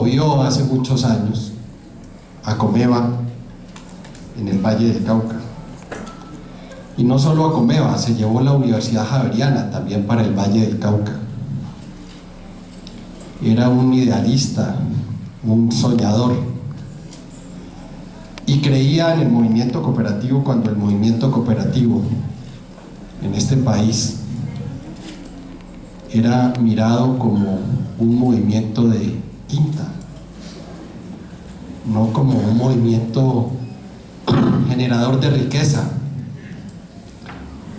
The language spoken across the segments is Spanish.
promovió hace muchos años a Comeva en el Valle del Cauca. Y no solo a Comeva, se llevó la Universidad Javeriana también para el Valle del Cauca. Era un idealista, un soñador, y creía en el movimiento cooperativo cuando el movimiento cooperativo en este país era mirado como un movimiento de quinta, no como un movimiento generador de riqueza,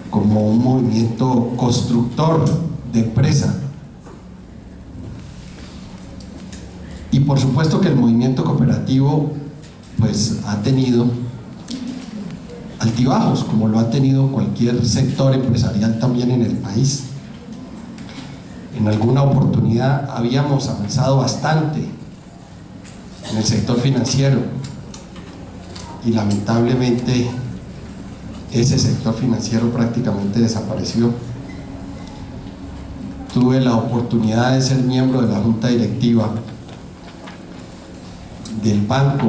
como un movimiento constructor de empresa. Y por supuesto que el movimiento cooperativo pues ha tenido altibajos, como lo ha tenido cualquier sector empresarial también en el país. En alguna oportunidad habíamos avanzado bastante en el sector financiero y lamentablemente ese sector financiero prácticamente desapareció. Tuve la oportunidad de ser miembro de la junta directiva del banco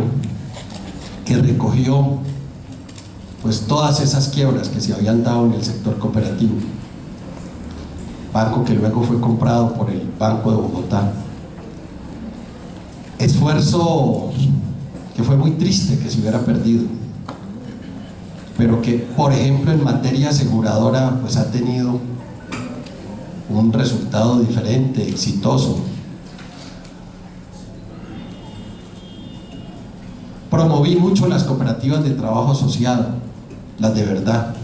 que recogió pues todas esas quiebras que se habían dado en el sector cooperativo, banco que luego fue comprado por el Banco de Bogotá. Esfuerzo que fue muy triste que se hubiera perdido, pero que por ejemplo en materia aseguradora pues ha tenido un resultado diferente, exitoso. Promoví mucho las cooperativas de trabajo asociado, las de verdad,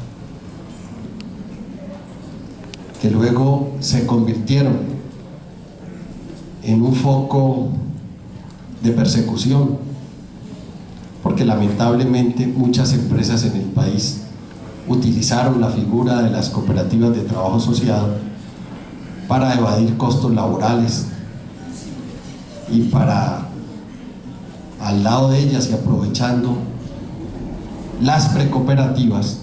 que luego se convirtieron en un foco de persecución, porque lamentablemente muchas empresas en el país utilizaron la figura de las cooperativas de trabajo asociado para evadir costos laborales y para, al lado de ellas y aprovechando las precooperativas,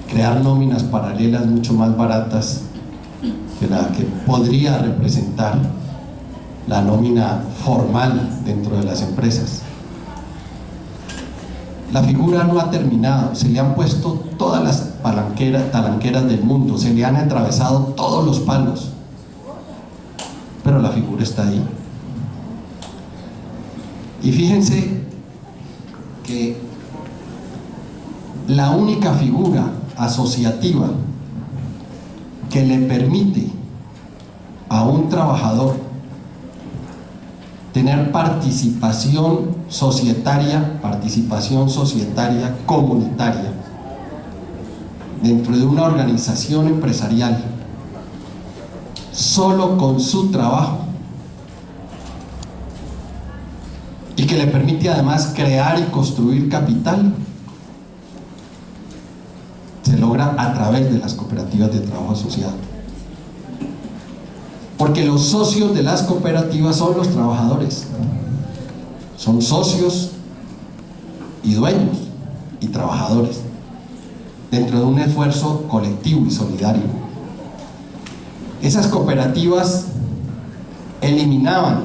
crear nóminas paralelas mucho más baratas que la que podría representar la nómina formal dentro de las empresas. La figura no ha terminado, se le han puesto todas las talanqueras del mundo, se le han atravesado todos los palos, pero la figura está ahí. Y fíjense que la única figura asociativa que le permite a un trabajador tener participación societaria comunitaria dentro de una organización empresarial solo con su trabajo, y que le permite además crear y construir capital, se logra a través de las cooperativas de trabajo asociado. Porque los socios de las cooperativas son los trabajadores, son socios y dueños y trabajadores dentro de un esfuerzo colectivo y solidario. Esas cooperativas eliminaban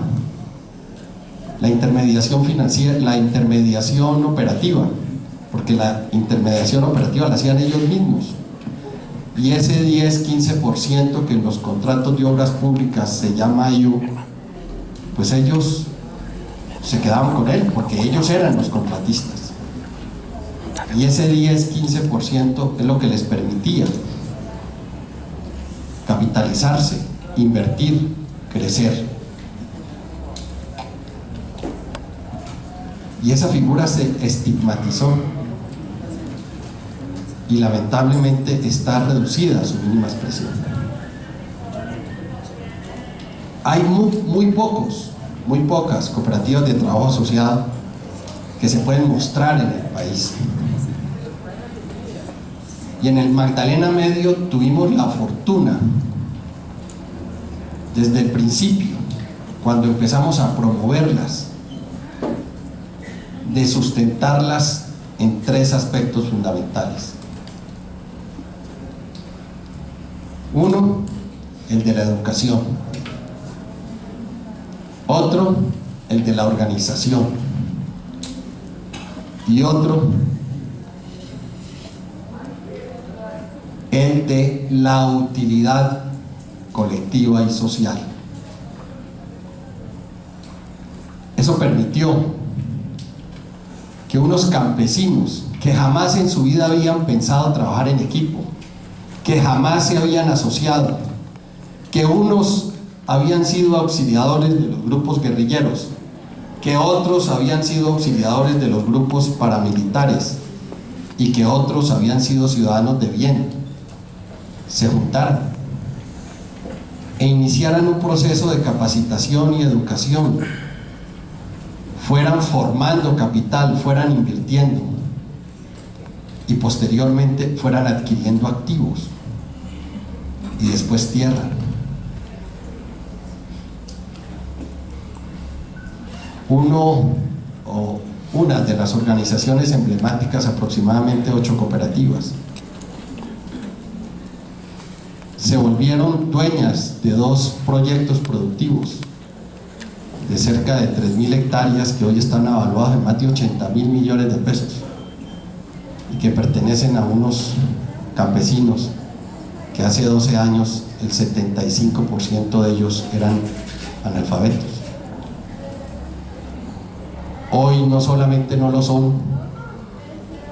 la intermediación financiera, la intermediación operativa, porque la intermediación operativa la hacían ellos mismos, y ese 10-15% que en los contratos de obras públicas se llama IU, pues ellos se quedaban con él porque ellos eran los contratistas, y ese 10-15% es lo que les permitía capitalizarse, invertir, crecer. Y esa figura se estigmatizó y lamentablemente está reducida a su mínima expresión. Hay muy pocas cooperativas de trabajo asociado que se pueden mostrar en el país. Y en el Magdalena Medio tuvimos la fortuna, desde el principio, cuando empezamos a promoverlas, de sustentarlas en tres aspectos fundamentales. Uno, el de la educación. otro el de la organización y otro el de la utilidad colectiva y social. Eso permitió que unos campesinos que jamás en su vida habían pensado trabajar en equipo, que jamás se habían asociado, que unos habían sido auxiliadores de los grupos guerrilleros, que otros habían sido auxiliadores de los grupos paramilitares y que otros habían sido ciudadanos de bien, se juntaran e iniciaran un proceso de capacitación y educación, fueran formando capital, fueran invirtiendo y posteriormente fueran adquiriendo activos y después tierra. Una de las organizaciones emblemáticas, aproximadamente 8 cooperativas, se volvieron dueñas de 2 proyectos productivos de cerca de 3.000 hectáreas que hoy están avaluados en más de 80.000 millones de pesos y que pertenecen a unos campesinos que hace 12 años el 75% de ellos eran analfabetos. Hoy no solamente no lo son,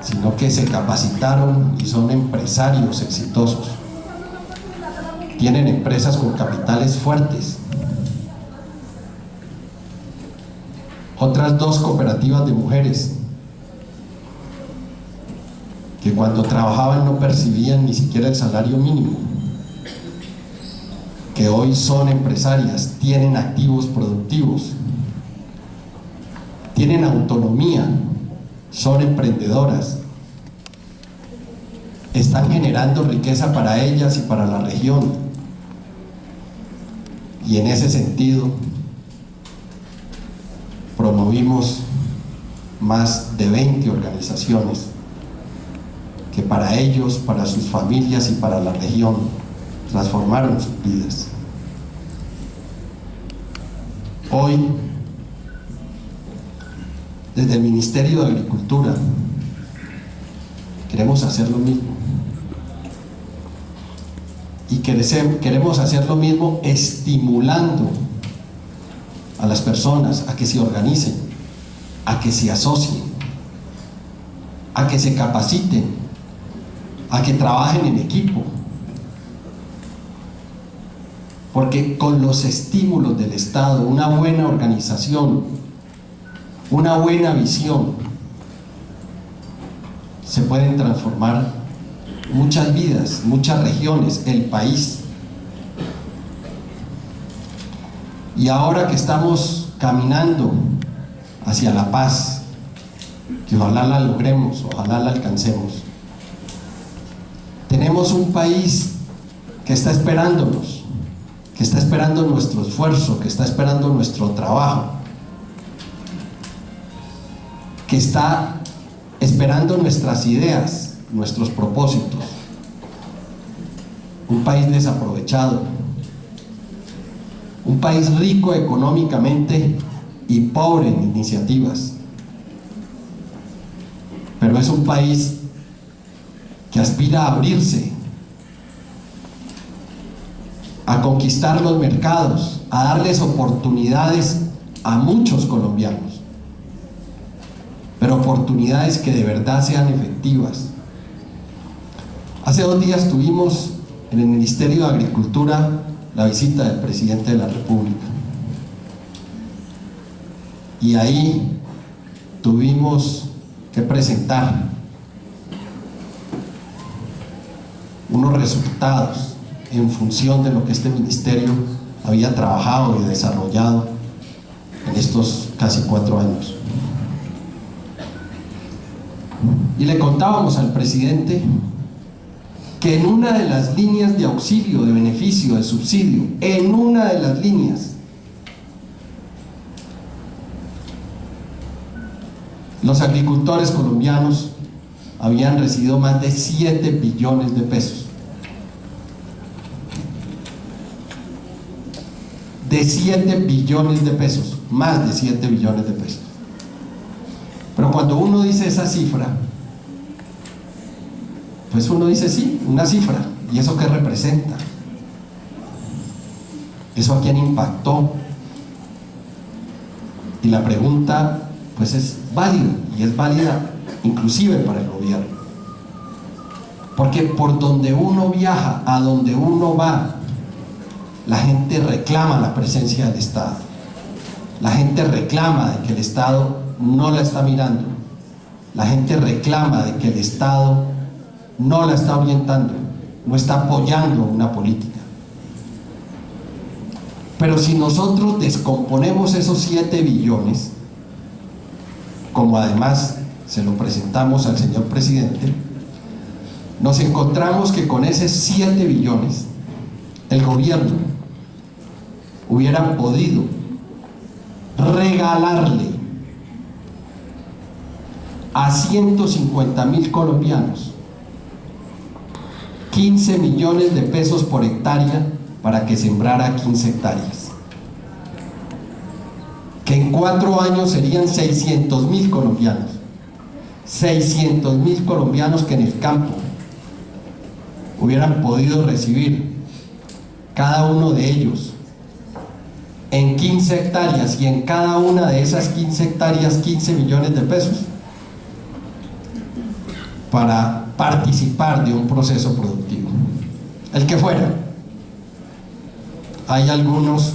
sino que se capacitaron y son empresarios exitosos. Tienen empresas con capitales fuertes. Otras 2 cooperativas de mujeres que cuando trabajaban no percibían ni siquiera el salario mínimo, que hoy son empresarias, tienen activos productivos, tienen autonomía, son emprendedoras, están generando riqueza para ellas y para la región. Y en ese sentido promovimos más de 20 organizaciones que para ellos, para sus familias y para la región transformaron sus vidas. Hoy, desde el Ministerio de Agricultura, queremos hacer lo mismo. Y queremos hacer lo mismo estimulando a las personas a que se organicen, a que se asocien, a que se capaciten, a que trabajen en equipo. Porque con los estímulos del Estado, una buena organización, una buena visión, se pueden transformar muchas vidas, muchas regiones, el país. Y ahora que estamos caminando hacia la paz, que ojalá la logremos, ojalá la alcancemos, tenemos un país que está esperándonos, que está esperando nuestro esfuerzo, que está esperando nuestro trabajo, que está esperando nuestras ideas, nuestros propósitos. Un país desaprovechado, un país rico económicamente y pobre en iniciativas, pero es un país que aspira a abrirse, a conquistar los mercados, a darles oportunidades a muchos colombianos, pero oportunidades que de verdad sean efectivas. Hace 2 días tuvimos en el Ministerio de Agricultura la visita del presidente de la República, y ahí tuvimos que presentar unos resultados en función de lo que este ministerio había trabajado y desarrollado en estos casi 4 años. Y le contábamos al presidente que en una de las líneas de auxilio, de beneficio, de subsidio, en una de las líneas, los agricultores colombianos habían recibido más de 7 billones de pesos. de 7 billones de pesos, más de 7 billones de pesos. Pero cuando uno dice esa cifra, pues uno dice sí, una cifra, ¿y eso qué representa? ¿Eso a quién impactó? Y la pregunta pues es válida, y es válida inclusive para el gobierno, porque por donde uno viaja, a donde uno va, la gente reclama la presencia del Estado, la gente reclama de que el Estado no la está mirando, la gente reclama de que el Estado no la está orientando, no está apoyando una política. Pero si nosotros descomponemos esos 7 billones, como además se lo presentamos al señor presidente, nos encontramos que con esos 7 billones el gobierno hubiera podido regalarle a 150.000 colombianos 15 millones de pesos por hectárea para que sembrara 15 hectáreas, que en 4 años serían 600.000 colombianos, 600.000 colombianos que en el campo hubieran podido recibir cada uno de ellos en 15 hectáreas, y en cada una de esas 15 hectáreas 15 millones de pesos para participar de un proceso productivo, el que fuera. Hay algunos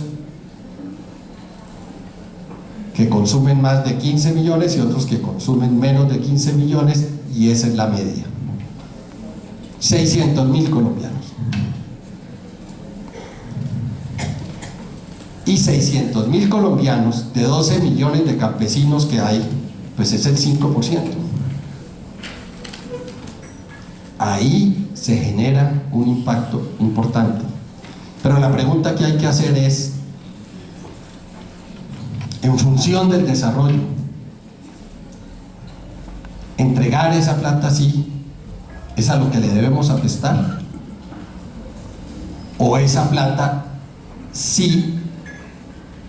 que consumen más de 15 millones y otros que consumen menos de 15 millones, y esa es la media. 600.000 colombianos. Y 600.000 colombianos de 12 millones de campesinos que hay, pues es el 5%. Ahí se genera un impacto importante. Pero la pregunta que hay que hacer es, en función del desarrollo, entregar esa plata así, ¿es a lo que le debemos atestar? ¿O esa plata sí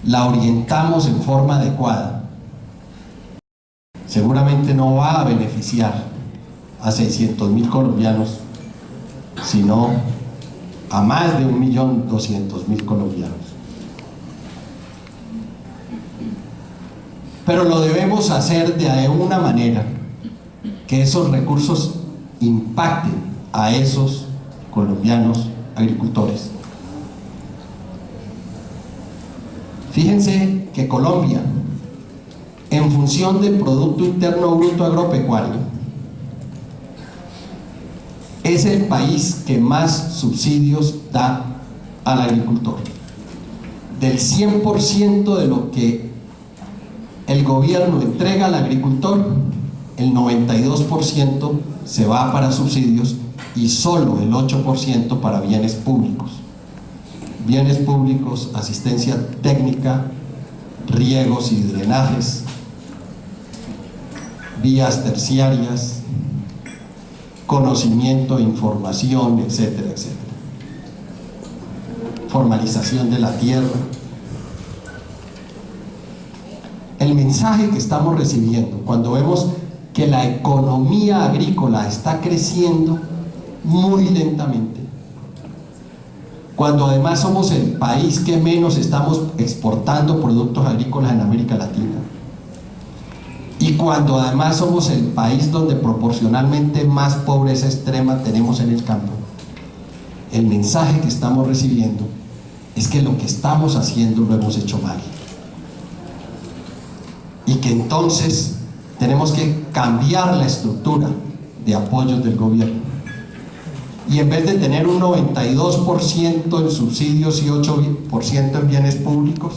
la orientamos en forma adecuada? Seguramente no va a beneficiar a 600.000 colombianos, sino a más de 1.200.000 colombianos. Pero lo debemos hacer de una manera que esos recursos impacten a esos colombianos agricultores. Fíjense que Colombia, en función del Producto Interno Bruto Agropecuario, es el país que más subsidios da al agricultor. Del 100% de lo que el gobierno entrega al agricultor, el 92% se va para subsidios y solo el 8% para bienes públicos. Bienes públicos, asistencia técnica, riegos y drenajes, vías terciarias, conocimiento, información, etcétera, etcétera. Formalización de la tierra. El mensaje que estamos recibiendo cuando vemos que la economía agrícola está creciendo muy lentamente, cuando además somos el país que menos estamos exportando productos agrícolas en América Latina, y cuando además somos el país donde proporcionalmente más pobreza extrema tenemos en el campo, el mensaje que estamos recibiendo es que lo que estamos haciendo lo hemos hecho mal, y que entonces tenemos que cambiar la estructura de apoyos del gobierno, y en vez de tener un 92% en subsidios y 8% en bienes públicos,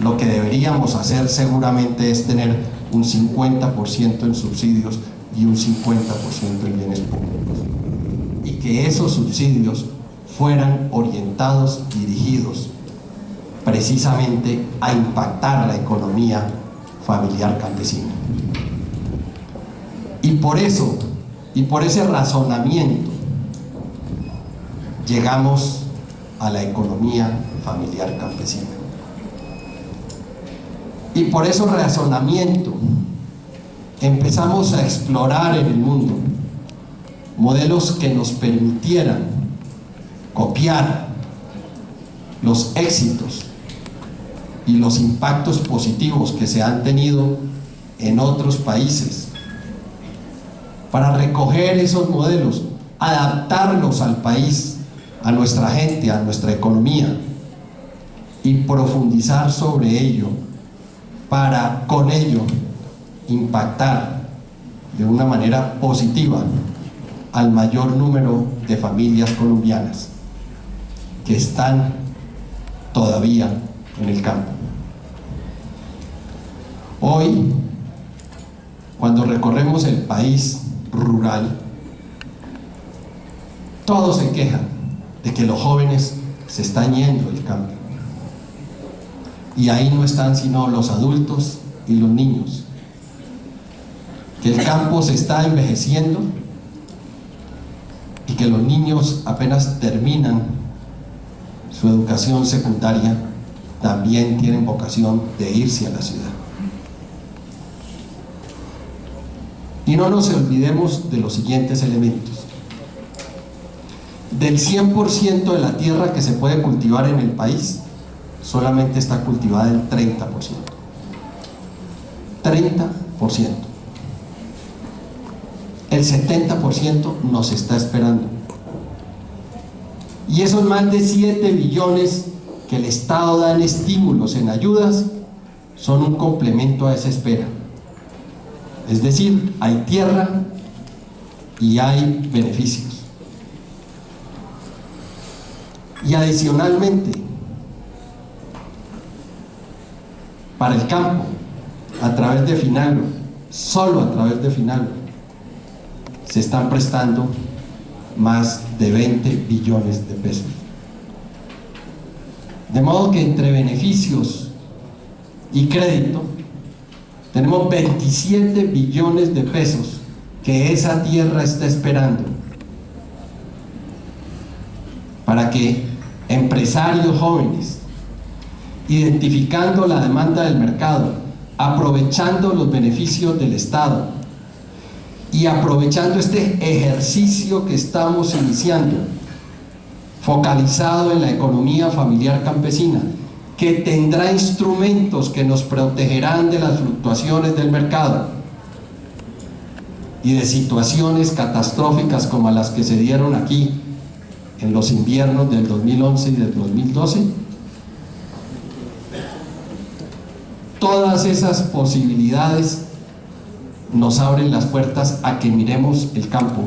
lo que deberíamos hacer seguramente es tener un 50% en subsidios y un 50% en bienes públicos, y que esos subsidios fueran orientados, dirigidos precisamente a impactar la economía familiar campesina. Y por eso, y por ese razonamiento, llegamos a la economía familiar campesina. Y por ese razonamiento empezamos a explorar en el mundo modelos que nos permitieran copiar los éxitos y los impactos positivos que se han tenido en otros países, para recoger esos modelos, adaptarlos al país, a nuestra gente, a nuestra economía, y profundizar sobre ello para con ello impactar de una manera positiva al mayor número de familias colombianas que están todavía en el campo. Hoy, cuando recorremos el país rural, todos se quejan de que los jóvenes se están yendo del campo, y ahí no están sino los adultos y los niños, que el campo se está envejeciendo y que los niños apenas terminan su educación secundaria también tienen vocación de irse a la ciudad. Y no nos olvidemos de los siguientes elementos. Del 100% de la tierra que se puede cultivar en el país, solamente está cultivada el 30%. 30%. El 70% nos está esperando. Y esos más de 7 billones que el Estado da en estímulos, en ayudas, son un complemento a esa espera. Es decir, hay tierra y hay beneficios. Y adicionalmente, para el campo, a través de Finagro, solo a través de Finagro, se están prestando más de 20 billones de pesos. De modo que entre beneficios y crédito tenemos 27 billones de pesos que esa tierra está esperando para que empresarios jóvenes, identificando la demanda del mercado, aprovechando los beneficios del Estado y aprovechando este ejercicio que estamos iniciando, focalizado en la economía familiar campesina, que tendrá instrumentos que nos protegerán de las fluctuaciones del mercado y de situaciones catastróficas como las que se dieron aquí en los inviernos del 2011 y del 2012. Todas esas posibilidades nos abren las puertas a que miremos el campo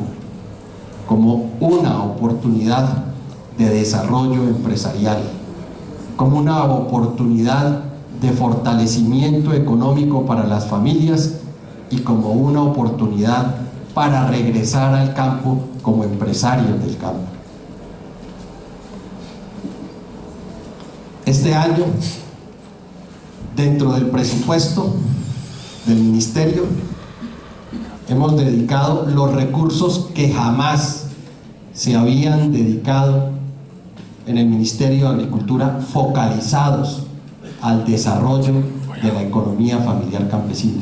como una oportunidad de desarrollo empresarial, como una oportunidad de fortalecimiento económico para las familias y como una oportunidad para regresar al campo como empresarios del campo. Este año, dentro del presupuesto del ministerio, hemos dedicado los recursos que jamás se habían dedicado en el Ministerio de Agricultura, focalizados al desarrollo de la economía familiar campesina.